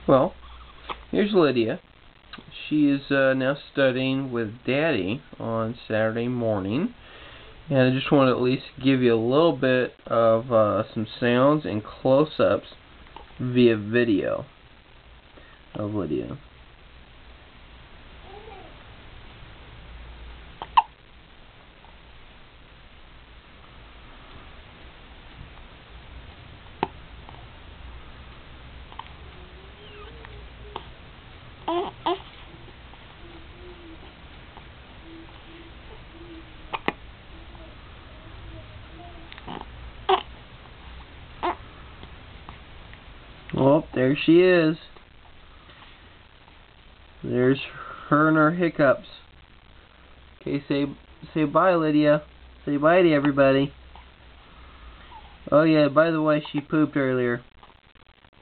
Well, here's Lydia. She is now studying with Daddy on Saturday morning. And I just want to at least give you a little bit of some sounds and close-ups via video of Lydia. Oh, there she is. There's her and her hiccups. Okay, say bye, Lydia. Say bye to everybody. Oh yeah, by the way, she pooped earlier.